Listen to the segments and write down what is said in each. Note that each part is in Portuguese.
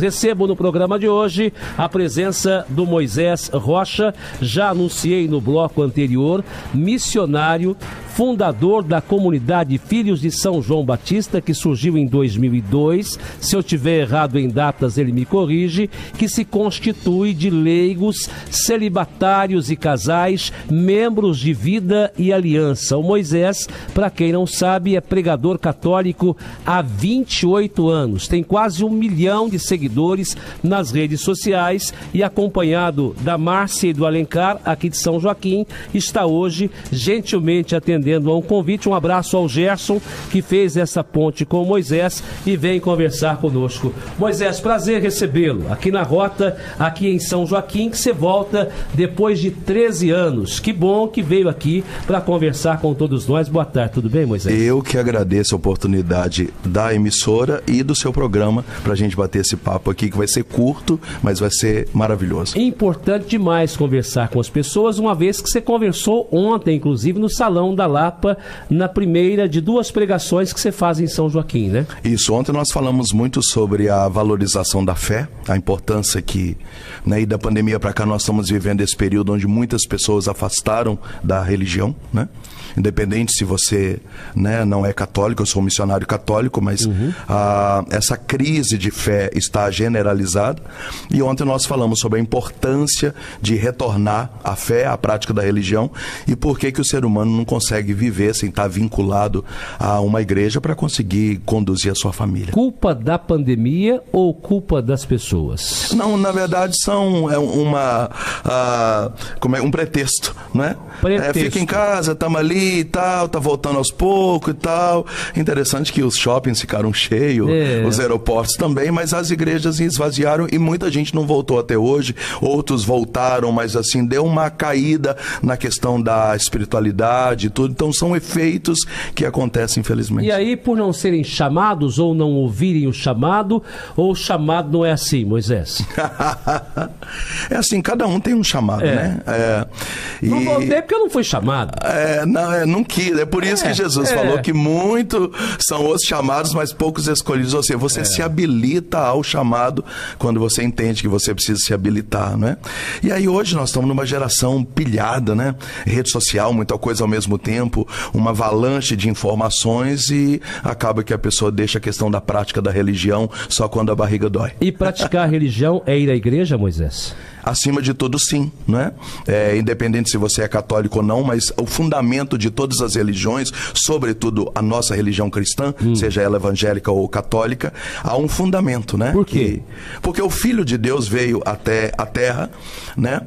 Recebo no programa de hoje a presença do Moisés Rocha, já anunciei no bloco anterior, missionário, fundador da comunidade Filhos de São João Batista, que surgiu em 2002, se eu tiver errado em datas ele me corrige, que se constitui de leigos, celibatários e casais, membros de Vida e Aliança. O Moisés, para quem não sabe, é pregador católico há 28 anos, tem quase 1 milhão de seguidores nas redes sociais e, acompanhado da Márcia e do Alencar, aqui de São Joaquim, está hoje gentilmente atendendo a um convite. Um abraço ao Gerson, que fez essa ponte com o Moisés e vem conversar conosco. Moisés, prazer recebê-lo aqui na Rota, aqui em São Joaquim, que você volta depois de 13 anos. Que bom que veio aqui para conversar com todos nós. Boa tarde, tudo bem, Moisés? Eu que agradeço a oportunidade da emissora e do seu programa para a gente bater esse papo aqui, que vai ser curto, mas vai ser maravilhoso. É importante demais conversar com as pessoas, uma vez que você conversou ontem, inclusive, no Salão da Lapa, na primeira de 2 pregações que você faz em São Joaquim, né? Isso, ontem nós falamos muito sobre a valorização da fé, a importância que, né, e da pandemia para cá nós estamos vivendo esse período onde muitas pessoas afastaram da religião, né? Independente se você, né, não é católico, eu sou um missionário católico, mas essa crise de fé está generalizada. E ontem nós falamos sobre a importância de retornar à fé, à prática da religião, e por que o ser humano não consegue viver sem estar vinculado a uma igreja para conseguir conduzir a sua família. Culpa da pandemia ou culpa das pessoas? Não, na verdade são um pretexto, né? Fica em casa, estamos ali e tal, tá voltando aos poucos e tal. Interessante que os shoppings ficaram cheios, os aeroportos também, mas as igrejas esvaziaram e muita gente não voltou até hoje. Outros voltaram, mas assim, deu uma caída na questão da espiritualidade e tudo. Então são efeitos que acontecem, infelizmente. E aí, por não serem chamados ou não ouvirem o chamado, ou o chamado não é assim, Moisés? É assim, cada um tem um chamado, né? Não voltei porque eu não fui chamado. Não quis. É por isso que Jesus falou que muitos são os chamados, mas poucos escolhidos. Ou seja, você se habilita ao chamado quando você entende que você precisa se habilitar, né? E aí hoje nós estamos numa geração pilhada, né? Rede social, muita coisa ao mesmo tempo, uma avalanche de informações e acaba que a pessoa deixa a questão da prática da religião só quando a barriga dói. E praticar a religião é ir à igreja, Moisés? Acima de tudo, sim, né? Independente se você é católico ou não, mas o fundamento de todas as religiões, sobretudo a nossa religião cristã, seja ela evangélica ou católica, há um fundamento, né? Por quê? Porque o Filho de Deus veio até a Terra, né?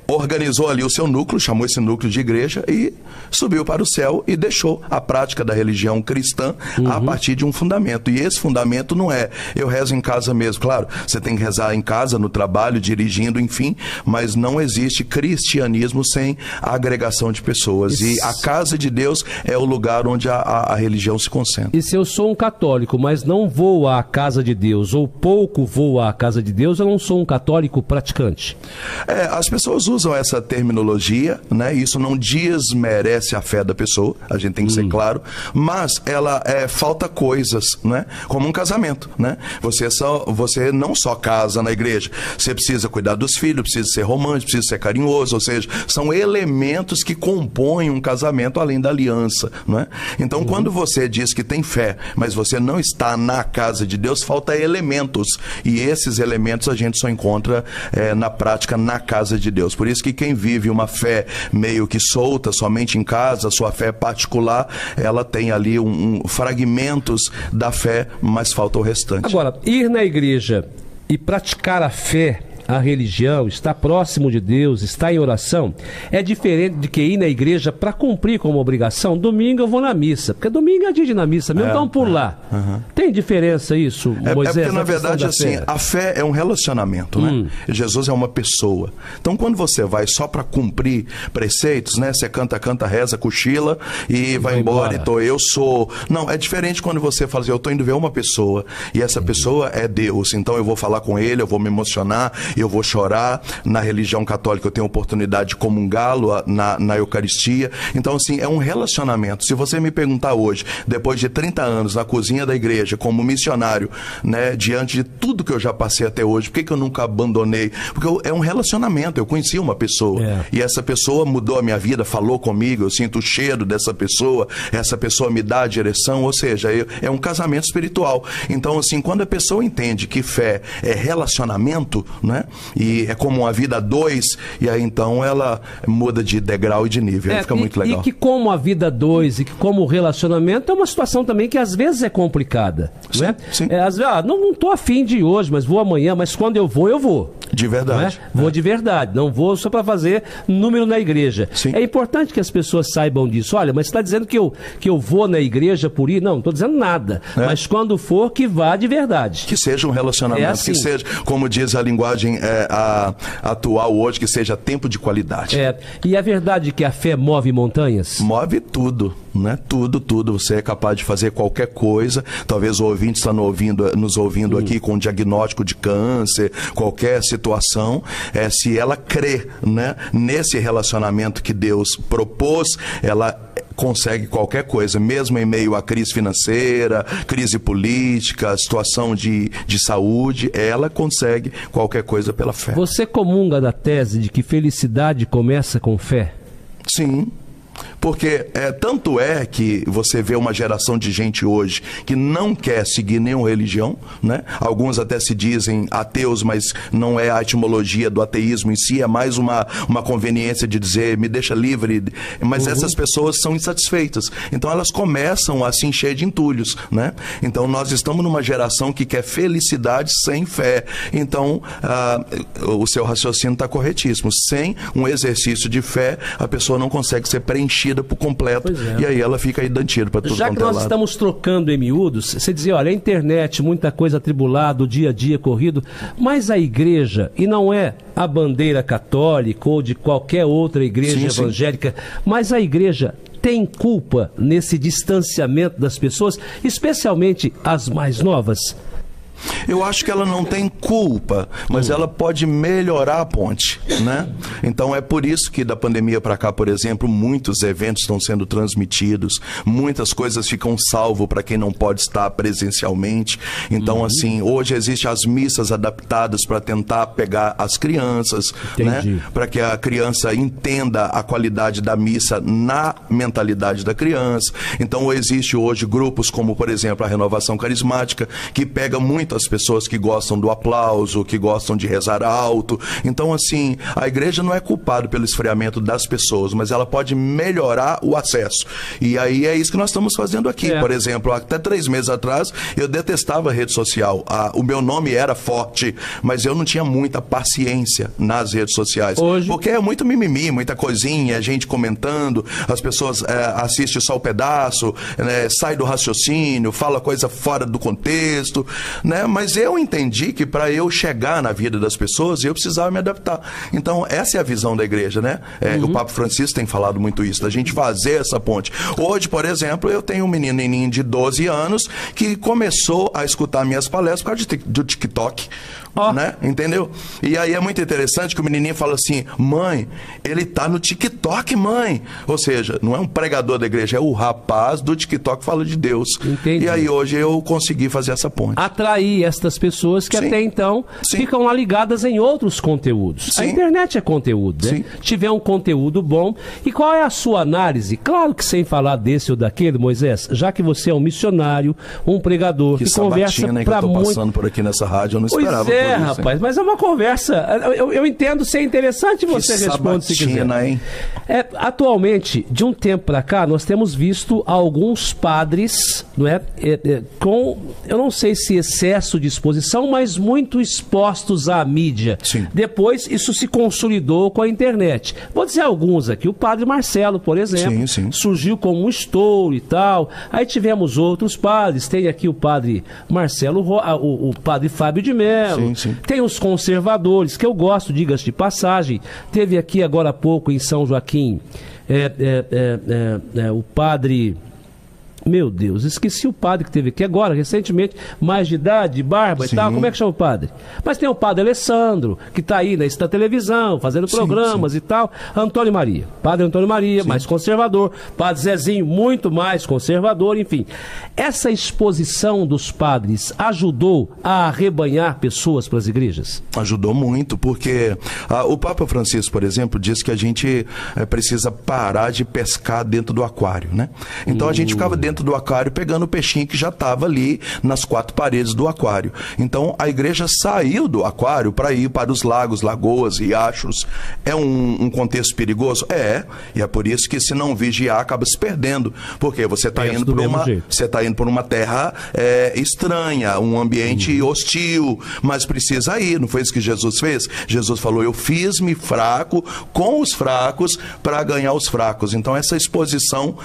Organizou ali o seu núcleo, chamou esse núcleo de igreja e subiu para o céu e deixou a prática da religião cristã a partir de um fundamento. E esse fundamento não é eu rezo em casa mesmo. Claro, você tem que rezar em casa, no trabalho, dirigindo, enfim, mas não existe cristianismo sem a agregação de pessoas. E a casa de Deus é o lugar onde a religião se concentra. E se eu sou um católico, mas não vou à casa de Deus, ou pouco vou à casa de Deus, eu não sou um católico praticante? As pessoas usam essa terminologia, né? Isso não desmerece a fé da pessoa, a gente tem que ser claro, mas ela falta coisas, né? Como um casamento, né? Você não só casa na igreja, você precisa cuidar dos filhos, precisa ser romântico, precisa ser carinhoso, ou seja, são elementos que compõem um casamento além da aliança, né? Então, quando você diz que tem fé, mas você não está na casa de Deus, falta elementos, e esses elementos a gente só encontra na prática na casa de Deus. Por isso que quem vive uma fé meio que solta, somente em casa, sua fé particular, ela tem ali fragmentos da fé, mas falta o restante. Agora, ir na igreja e praticar a fé, a religião, está próximo de Deus, está em oração, é diferente de que ir na igreja para cumprir como obrigação. Domingo eu vou na missa, porque domingo é dia de ir na missa mesmo, então por lá. Tem diferença isso, Moisés? Porque na verdade assim, a fé é um relacionamento, né? Jesus é uma pessoa. Então quando você vai só para cumprir preceitos, né? Você canta, reza, cochila e vai embora. Então eu sou... Não, é diferente quando você fala assim, eu estou indo ver uma pessoa e essa pessoa é Deus, então eu vou falar com ele, eu vou me emocionar, eu vou chorar. Na religião católica eu tenho a oportunidade de comungá-lo na Eucaristia. Então, assim, é um relacionamento. Se você me perguntar hoje, depois de 30 anos na cozinha da igreja, como missionário, né, diante de tudo que eu já passei até hoje, por que eu nunca abandonei? Porque é um relacionamento. Eu conheci uma pessoa e essa pessoa mudou a minha vida, falou comigo, eu sinto o cheiro dessa pessoa, essa pessoa me dá a direção, ou seja, é um casamento espiritual. Então, assim, quando a pessoa entende que fé é relacionamento, né, e é como uma vida a dois, e aí então ela muda de degrau e de nível, fica muito legal. E que como a vida a dois, e que como o relacionamento é uma situação também que às vezes é complicada, sim, né? Sim. Às vezes, não tô afim de ir hoje, mas vou amanhã, mas quando eu vou, eu vou. De verdade. Vou de verdade, não vou só para fazer número na igreja. Sim. É importante que as pessoas saibam disso. Olha, mas você está dizendo que eu vou na igreja por ir? Não estou dizendo nada. Mas quando for, que vá de verdade. Que seja um relacionamento, assim. Que seja, como diz a linguagem atual hoje, que seja tempo de qualidade. E é verdade que a fé move montanhas? Move tudo, né? Tudo. Você é capaz de fazer qualquer coisa. Talvez o ouvinte está nos ouvindo aqui com um diagnóstico de câncer, qualquer situação. Se ela crê, né, nesse relacionamento que Deus propôs, ela consegue qualquer coisa, mesmo em meio à crise financeira, crise política, situação de saúde, ela consegue qualquer coisa pela fé. Você comunga da tese de que felicidade começa com fé? Sim. Porque tanto é que você vê uma geração de gente hoje que não quer seguir nenhuma religião, né? Alguns até se dizem ateus, mas não é a etimologia do ateísmo em si, é mais uma conveniência de dizer, me deixa livre. Mas essas pessoas são insatisfeitas. Então elas começam a se encher de entulhos, né? Então nós estamos numa geração que quer felicidade sem fé. Então o seu raciocínio está corretíssimo. Sem um exercício de fé, a pessoa não consegue ser preenchida por completo, e aí ela fica aí dando tiro para tudo quanto é lado. Já que nós estamos trocando em miúdos, você dizia, olha, a internet, muita coisa atribulada, o dia a dia corrido, mas a igreja, e não é a bandeira católica ou de qualquer outra igreja evangélica, mas a igreja tem culpa nesse distanciamento das pessoas, especialmente as mais novas? Eu acho que ela não tem culpa, mas ela pode melhorar a ponte, né? Então é por isso que da pandemia para cá, por exemplo, muitos eventos estão sendo transmitidos, muitas coisas ficam salvo para quem não pode estar presencialmente. Então, assim, hoje existem as missas adaptadas para tentar pegar as crianças, né? Para que a criança entenda a qualidade da missa na mentalidade da criança. Então, existe hoje grupos como, por exemplo, a Renovação Carismática, que pega muito as pessoas que gostam do aplauso, que gostam de rezar alto. Então, assim, a igreja não é culpada pelo esfriamento das pessoas, mas ela pode melhorar o acesso. E aí é isso que nós estamos fazendo aqui. Por exemplo, até 3 meses atrás, eu detestava a rede social. O meu nome era forte, mas eu não tinha muita paciência nas redes sociais. Hoje... Porque é muito mimimi, muita coisinha, gente comentando, as pessoas assistem só o pedaço, né, sai do raciocínio, fala coisa fora do contexto, né? Mas eu entendi que para eu chegar na vida das pessoas, eu precisava me adaptar. Então, essa é a visão da igreja, né? O Papa Francisco tem falado muito isso, da gente fazer essa ponte. Hoje, por exemplo, eu tenho um menininho de 12 anos que começou a escutar minhas palestras por causa do TikTok. Né? Entendeu? E aí é muito interessante que o menininho fala assim, mãe, ele tá no TikTok, mãe. Ou seja, não é um pregador da igreja, é o rapaz do TikTok que fala de Deus. Entendi. E aí hoje eu consegui fazer essa ponte. Atrair estas pessoas que até então ficam lá ligadas em outros conteúdos. A internet é conteúdo, né? Tiver um conteúdo bom. E qual é a sua análise? Claro que sem falar desse ou daquele, Moisés, já que você é um missionário, um pregador que conversa para muito... que eu tô passando por aqui nessa rádio, eu não esperava. Rapaz, mas é uma conversa. Eu entendo ser interessante, você responde se quiser. Hein? Atualmente, de um tempo para cá, nós temos visto alguns padres, não é, com, eu não sei se excesso de exposição, mas muito expostos à mídia. Sim. Depois, isso se consolidou com a internet. Vou dizer alguns aqui. O padre Marcelo, por exemplo, surgiu como um estouro e tal. Aí tivemos outros padres. Tem aqui o padre Marcelo, o padre Fábio de Mello. Tem os conservadores, que eu gosto, diga-se de passagem. Teve aqui agora há pouco em São Joaquim o padre Meu Deus, esqueci o padre que teve aqui agora, recentemente, mais de idade, barba Sim. e tal. Como é que chama o padre? Mas tem o padre Alessandro, que está aí na televisão, fazendo programas e tal. Antônio Maria. Padre Antônio Maria, mais conservador. Padre Zezinho, muito mais conservador, enfim. Essa exposição dos padres ajudou a arrebanhar pessoas para as igrejas? Ajudou muito, porque o Papa Francisco, por exemplo, diz que a gente precisa parar de pescar dentro do aquário, né? Então a gente ficava dentro do aquário pegando o peixinho que já estava ali nas 4 paredes do aquário. Então a igreja saiu do aquário para ir para os lagos, lagoas, riachos. É um contexto perigoso? E é por isso que se não vigiar acaba se perdendo, porque você está indo por uma terra estranha, um ambiente hostil, mas precisa ir. Não foi isso que Jesus fez? Jesus falou: eu fiz-me fraco com os fracos para ganhar os fracos. Então essa exposição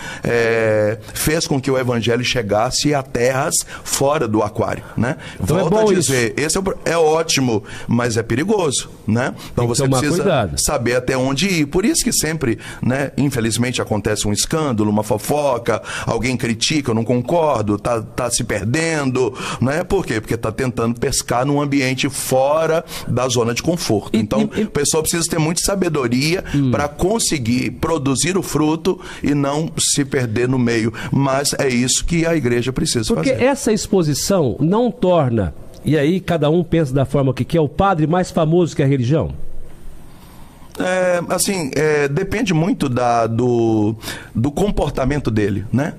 fez com que o evangelho chegasse a terras fora do aquário, né? Então Volto a dizer, esse é ótimo, mas é perigoso, né? Então você precisa saber até onde ir. Por isso que sempre, né, infelizmente acontece um escândalo, uma fofoca, alguém critica, eu não concordo, tá se perdendo, né? Por quê? Porque tá tentando pescar num ambiente fora da zona de conforto. Então, o pessoal precisa ter muita sabedoria para conseguir produzir o fruto e não se perder no meio. Mas é isso que a igreja precisa fazer. Porque essa exposição não torna, e aí cada um pensa da forma que quer, o padre mais famoso que a religião? Depende muito do comportamento dele, né?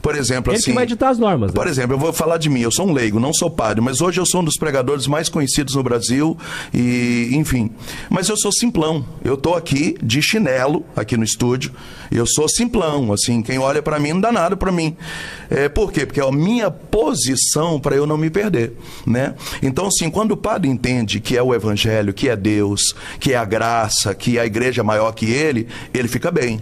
Por exemplo, ele que vai ditar as normas, né? Por exemplo, eu vou falar de mim, eu sou um leigo, não sou padre, mas hoje eu sou um dos pregadores mais conhecidos no Brasil e, enfim. Mas eu sou simplão, eu tô aqui de chinelo, aqui no estúdio, eu sou simplão, assim, quem olha pra mim não dá nada pra mim. Por quê? Porque é a minha posição para eu não me perder, né? Então, assim, quando o padre entende que é o evangelho, que é Deus, que é a graça, que a igreja é maior que ele fica bem.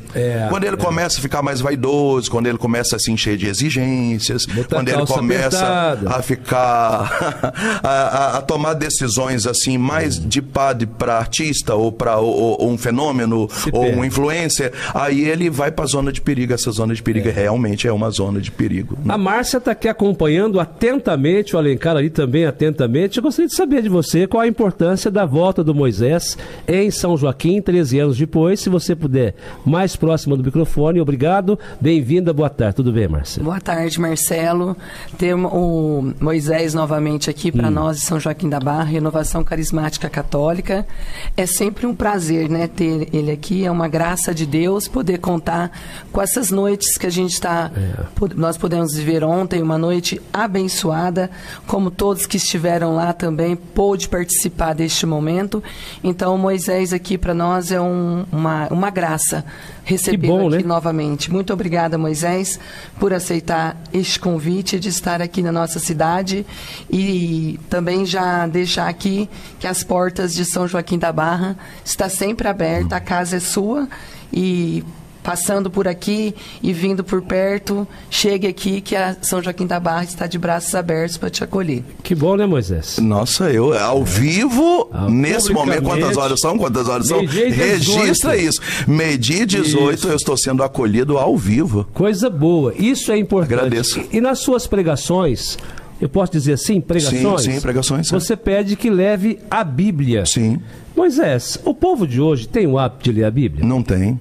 Quando ele começa a ficar mais vaidoso, quando ele começa a se encher de exigências, quando ele começa a ficar a tomar decisões assim mais de padre para artista ou para um fenômeno ou um influencer, aí ele vai para a zona de perigo. Essa zona de perigo realmente é uma zona de perigo, né? A Márcia está aqui acompanhando atentamente, o Alencar ali também atentamente. Eu gostaria de saber de você qual a importância da volta do Moisés em São Joaquim, 13 anos depois. Se você puder, mais próximo do microfone. Obrigado, bem-vinda, boa tarde. Tudo bem, Márcia? Boa tarde, Marcelo. Ter o Moisés novamente aqui para nós de São Joaquim da Barra, Renovação Carismática Católica. É sempre um prazer, né, ter ele aqui. É uma graça de Deus poder contar com essas noites que a gente está... Nós podemos viver ontem, uma noite abençoada, como todos que estiveram lá também pôde participar deste momento. Então, Moisés aqui para nós é uma graça recebê-lo aqui, né, novamente. Muito obrigada, Moisés, por aceitar este convite de estar aqui na nossa cidade e também já deixar aqui que as portas de São Joaquim da Barra está sempre aberta, a casa é sua e passando por aqui e vindo por perto, chegue aqui que a São Joaquim da Barra está de braços abertos para te acolher. Que bom, né, Moisés? Nossa, eu ao vivo, nesse momento, quantas horas são? Registra isso. Meio-dia 18, isso. Eu estou sendo acolhido ao vivo. Coisa boa, isso é importante. Agradeço. E nas suas pregações, eu posso dizer assim, pregações? Sim, pregações. Você pede que leve a Bíblia. Sim. Moisés, o povo de hoje tem o hábito de ler a Bíblia? Não tem.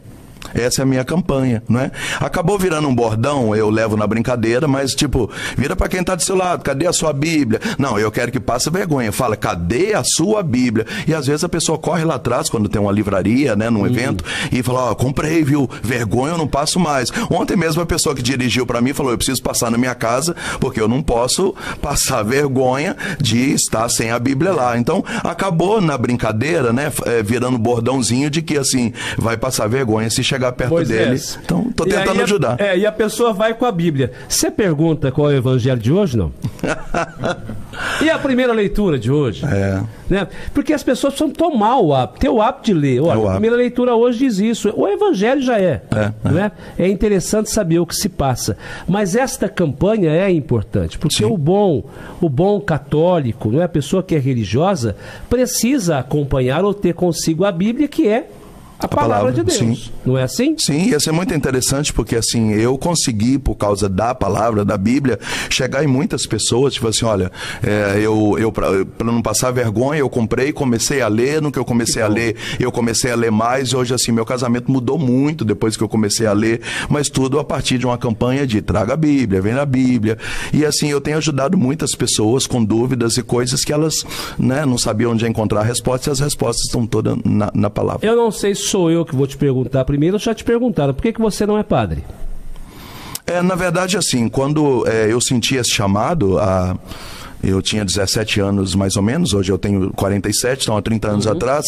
Essa é a minha campanha, não é? Acabou virando um bordão, eu levo na brincadeira, mas tipo, vira pra quem tá do seu lado, cadê a sua Bíblia? Não, eu quero que passe vergonha. Fala, cadê a sua Bíblia? E às vezes a pessoa corre lá atrás, quando tem uma livraria, né, num evento, e fala, ó, comprei, viu? Vergonha eu não passo mais. Ontem mesmo a pessoa que dirigiu pra mim falou, eu preciso passar na minha casa, porque eu não posso passar vergonha de estar sem a Bíblia lá. Então, acabou na brincadeira, né, virando bordãozinho de que, assim, vai passar vergonha se chegar perto dele. Então, tô tentando ajudar. E a pessoa vai com a Bíblia. Você pergunta qual é o evangelho de hoje, não? E a primeira leitura de hoje? Né? Porque as pessoas precisam tomar o hábito, ter o hábito de ler. Olha, a primeira leitura hoje diz isso. O evangelho já né? É interessante saber o que se passa. Mas esta campanha é importante, porque o bom católico, não é? A pessoa que é religiosa, precisa acompanhar ou ter consigo a Bíblia, que é a palavra de Deus. Sim. Não é assim? Sim, ia ser muito interessante porque assim, eu consegui, por causa da palavra, da Bíblia, chegar em muitas pessoas, tipo assim, olha, para não passar vergonha, eu comprei, comecei a ler, no que eu comecei a ler, eu comecei a ler mais, e hoje assim, meu casamento mudou muito depois que eu comecei a ler, mas tudo a partir de uma campanha de traga a Bíblia, vem na Bíblia, e assim, eu tenho ajudado muitas pessoas com dúvidas e coisas que elas, né, não sabiam onde encontrar a resposta, e as respostas estão todas na palavra. Eu não sei se sou eu que vou te perguntar primeiro, já te perguntaram, por que você não é padre? Na verdade, assim, quando eu senti esse chamado, eu tinha 17 anos mais ou menos, hoje eu tenho 47, então há 30 anos atrás,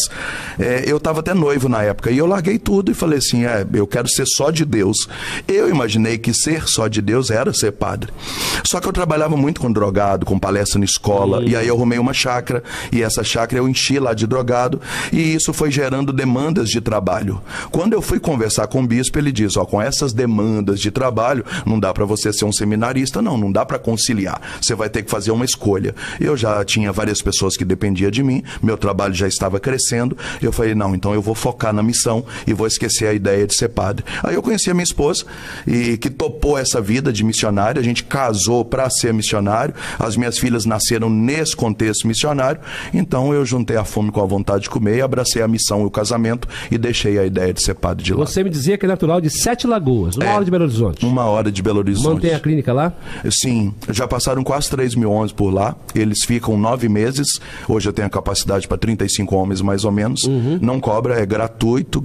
eu estava até noivo na época, e eu larguei tudo e falei assim, eu quero ser só de Deus. Eu imaginei que ser só de Deus era ser padre. Só que eu trabalhava muito com drogado, com palestra na escola, e aí eu arrumei uma chácara, e essa chácara eu enchi lá de drogado, e isso foi gerando demandas de trabalho. Quando eu fui conversar com o bispo, ele diz, com essas demandas de trabalho, não dá para você ser um seminarista, não dá para conciliar. Você vai ter que fazer uma escolha. Eu já tinha várias pessoas que dependiam de mim, meu trabalho já estava crescendo, eu falei, não, então eu vou focar na missão e vou esquecer a ideia de ser padre. Aí eu conheci a minha esposa, e que topou essa vida de missionário, a gente casou para ser missionário, as minhas filhas nasceram nesse contexto missionário, então eu juntei a fome com a vontade de comer, abracei a missão e o casamento e deixei a ideia de ser padre de lá. Você me dizia que é natural de 7 Lagoas, uma hora de Belo Horizonte. 1 hora de Belo Horizonte. Mantém a clínica lá? Sim, já passaram quase 3 mil homens por lá, eles ficam 9 meses, hoje eu tenho a capacidade para 35 homens mais ou menos, não cobra, é gratuito,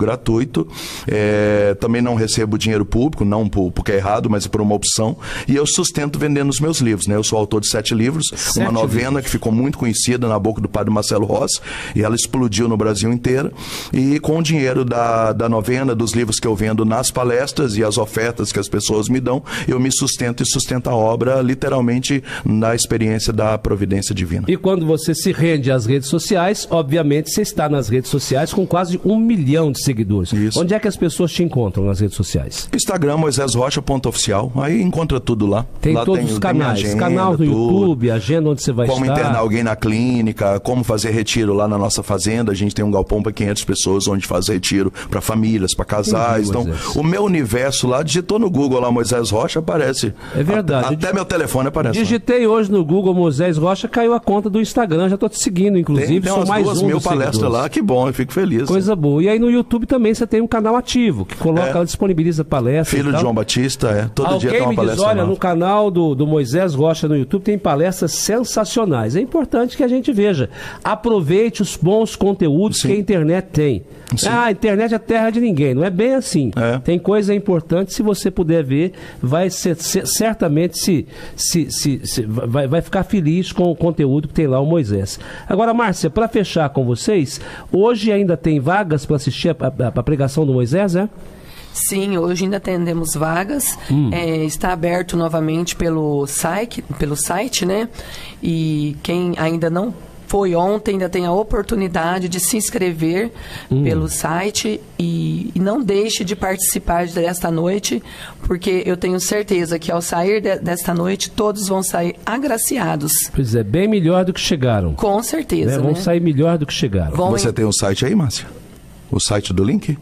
também não recebo dinheiro público, não porque é errado, mas por uma opção, e eu sustento vendendo os meus livros, né? Eu sou autor de 7 livros, uma novena que ficou muito conhecida na boca do padre Marcelo Rossi, e ela explodiu no Brasil inteiro, e com o dinheiro da novena, dos livros que eu vendo nas palestras e as ofertas que as pessoas me dão, eu me sustento e sustento a obra literalmente na experiência da providência divina. E quando você se rende às redes sociais, obviamente você está nas redes sociais com quase 1 milhão de seguidores. Isso. Onde é que as pessoas te encontram nas redes sociais? Instagram, moisésrocha.oficial, aí encontra tudo lá. Tem lá todos os canais, agenda, canal do YouTube, agenda onde você vai como estar. Como internar alguém na clínica, como fazer retiro lá na nossa fazenda, a gente tem um galpão para 500 pessoas onde faz retiro para famílias, para casais. Então, o meu universo lá, digitou no Google lá Moisés Rocha, aparece. É verdade. Até meu telefone aparece. Digitei hoje no Google Moisés Rocha, caiu a conta do Instagram, já estou te seguindo, inclusive. Tem sou umas mais 2 mil palestras lá, que bom, eu fico feliz. Coisa boa. E aí no YouTube também você tem um canal ativo, que coloca, disponibiliza palestras. Filho de João Batista, todo dia tem uma palestra. Diz, olha, no canal do Moisés Rocha no YouTube tem palestras sensacionais. É importante que a gente veja. Aproveite os bons conteúdos que a internet tem. Sim. A internet é terra de ninguém, não é bem assim. Tem coisa importante, se você puder ver, vai certamente vai ficar feliz com o conteúdo que tem lá o Moisés. Agora, Márcia, para fechar com vocês, hoje ainda tem vagas para assistir a pregação do Moisés, é? Sim, hoje ainda atendemos vagas. Está aberto novamente pelo site, né? E quem ainda não foi ontem, ainda tem a oportunidade de se inscrever pelo site e não deixe de participar desta noite, porque eu tenho certeza que ao sair desta noite, todos vão sair agraciados. Pois é, bem melhor do que chegaram. Com certeza, né? Vão sair melhor do que chegaram. Você tem o site aí, Márcia? O site do link?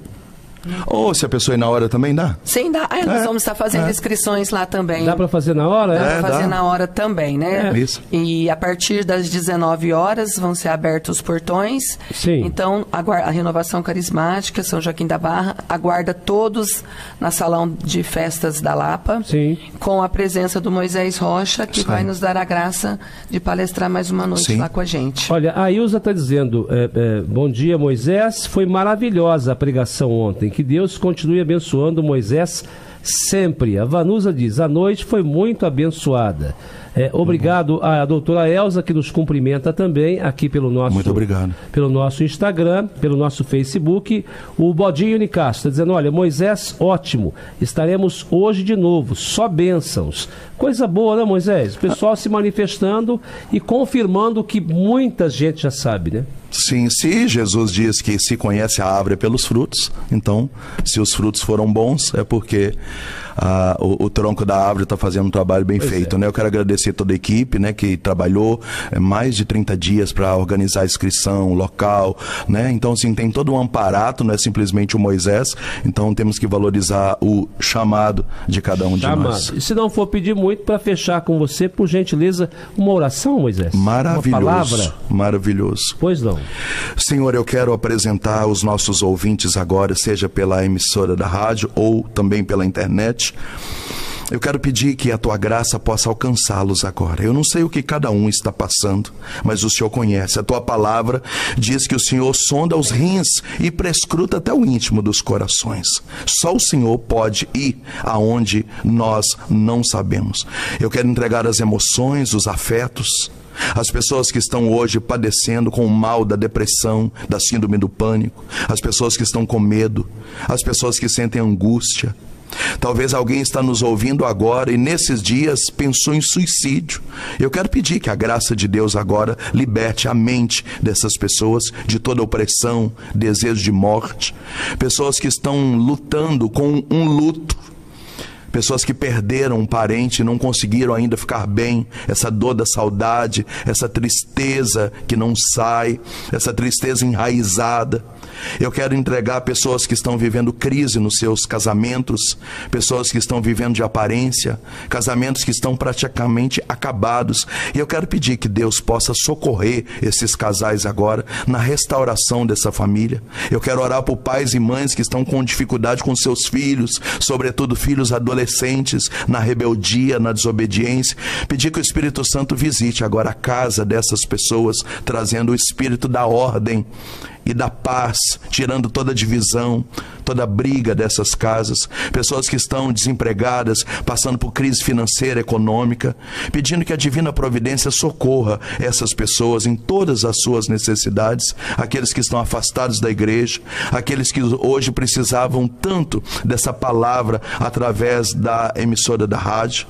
Ou se a pessoa ir na hora também dá? Sim, dá. Nós vamos estar fazendo inscrições lá também. Dá para fazer na hora? Dá para fazer na hora também, né? Isso. E a partir das 19 horas vão ser abertos os portões. Sim. Então, a Renovação Carismática, São Joaquim da Barra, aguarda todos na Salão de Festas da Lapa. Sim. Com a presença do Moisés Rocha, que vai nos dar a graça de palestrar mais uma noite lá com a gente. Olha, a Ilza está dizendo, bom dia, Moisés, foi maravilhosa a pregação ontem. Que Deus continue abençoando Moisés sempre. A Vanusa diz, a noite foi muito abençoada. Obrigado à doutora Elza, que nos cumprimenta também aqui pelo nosso, muito obrigado. Pelo nosso Instagram, pelo nosso Facebook. O Bodinho Nicastro está dizendo, olha, Moisés, ótimo, estaremos hoje de novo, só bênçãos. Coisa boa, né, Moisés? O pessoal se manifestando e confirmando o que muita gente já sabe, né? Sim, se Jesus diz que se conhece a árvore pelos frutos, então, se os frutos foram bons, é porque o tronco da árvore está fazendo um trabalho bem feito, né? Eu quero agradecer toda a equipe, né, que trabalhou mais de 30 dias para organizar a inscrição, local, né? Então, assim, tem todo um aparato, não é simplesmente o Moisés. Então, temos que valorizar o chamado de cada um de nós. E se não for pedir muito, para fechar com você, por gentileza, uma oração, Moisés? Maravilhoso. Uma palavra? Maravilhoso. Pois não. Senhor, eu quero apresentar os nossos ouvintes agora, seja pela emissora da rádio ou também pela internet. Eu quero pedir que a tua graça possa alcançá-los agora. Eu não sei o que cada um está passando, mas o Senhor conhece. A tua palavra diz que o Senhor sonda os rins e prescruta até o íntimo dos corações. Só o Senhor pode ir aonde nós não sabemos. Eu quero entregar as emoções, os afetos, as pessoas que estão hoje padecendo com o mal da depressão, da síndrome do pânico, as pessoas que estão com medo, as pessoas que sentem angústia. Talvez alguém está nos ouvindo agora e nesses dias pensou em suicídio. Eu quero pedir que a graça de Deus agora liberte a mente dessas pessoas de toda opressão, desejo de morte. Pessoas que estão lutando com um luto. Pessoas que perderam um parente e não conseguiram ainda ficar bem. Essa dor da saudade, essa tristeza que não sai, essa tristeza enraizada. Eu quero entregar pessoas que estão vivendo crise nos seus casamentos, pessoas que estão vivendo de aparência, casamentos que estão praticamente acabados. E eu quero pedir que Deus possa socorrer esses casais agora na restauração dessa família. Eu quero orar por pais e mães que estão com dificuldade com seus filhos, sobretudo filhos adolescentes, na rebeldia, na desobediência. Pedir que o Espírito Santo visite agora a casa dessas pessoas, trazendo o espírito da ordem e da paz, tirando toda divisão, toda briga dessas casas. Pessoas que estão desempregadas, passando por crise financeira, econômica, pedindo que a divina providência socorra essas pessoas em todas as suas necessidades, aqueles que estão afastados da igreja, aqueles que hoje precisavam tanto dessa palavra através da emissora da rádio.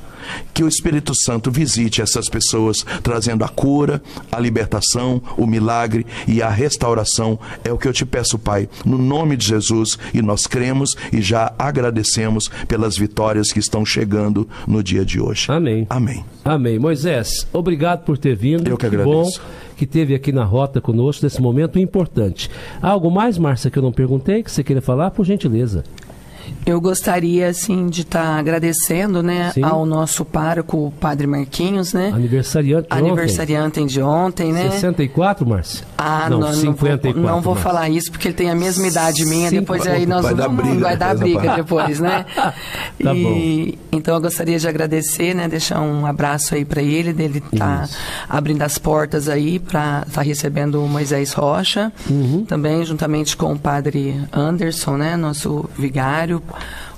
Que o Espírito Santo visite essas pessoas, trazendo a cura, a libertação, o milagre e a restauração. É o que eu te peço, Pai, no nome de Jesus, e nós cremos e já agradecemos pelas vitórias que estão chegando no dia de hoje. Amém. Amém. Amém. Moisés, obrigado por ter vindo. Eu que agradeço. Bom que esteve aqui na rota conosco nesse momento importante. Há algo mais, Márcia, que eu não perguntei, que você queira falar, por gentileza? Eu gostaria, assim, de estar agradecendo, né, ao nosso pároco, o Padre Marquinhos, né? Aniversariante de ontem, né? 64, Márcia? Não, 54. Não vou falar isso, porque ele tem a mesma idade minha, depois aí nós vai dar briga depois, né? Tá bom. Então eu gostaria de agradecer, né, deixar um abraço aí para ele, dele tá abrindo as portas aí para estar recebendo o Moisés Rocha, também juntamente com o Padre Anderson, né, nosso vigário,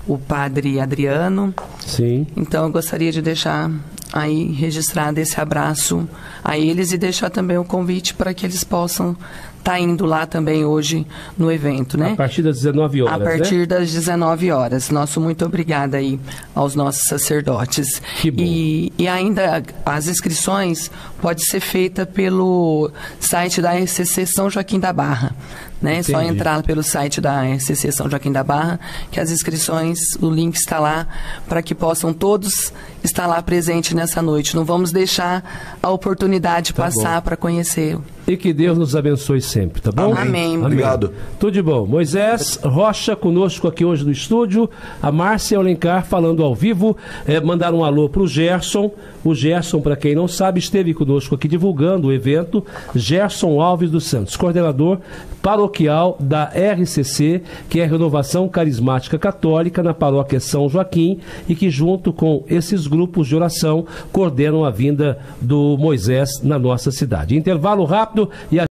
o Padre Adriano. Sim. Então eu gostaria de deixar aí registrado esse abraço a eles e deixar também o convite para que eles possam estar indo lá também hoje no evento, né? A partir das 19 horas, A partir das 19 horas. Nosso muito obrigada aí aos nossos sacerdotes. Que bom. E ainda as inscrições pode ser feita pelo site da RCC São Joaquim da Barra, né? É só entrar pelo site da RCC São Joaquim da Barra, que as inscrições, o link está lá, para que possam todos estar lá presentes nessa noite. Não vamos deixar a oportunidade passar para conhecer. E que Deus nos abençoe sempre, tá bom? Amém. Obrigado. Tudo de bom. Moisés Rocha conosco aqui hoje no estúdio, a Márcia Alencar falando ao vivo, mandar um alô para o Gerson. O Gerson, para quem não sabe, esteve conosco aqui divulgando o evento. Gerson Alves dos Santos, coordenador paroquial da RCC, que é a Renovação Carismática Católica na paróquia São Joaquim, e que junto com esses grupos de oração coordenam a vinda do Moisés na nossa cidade. Intervalo rápido e a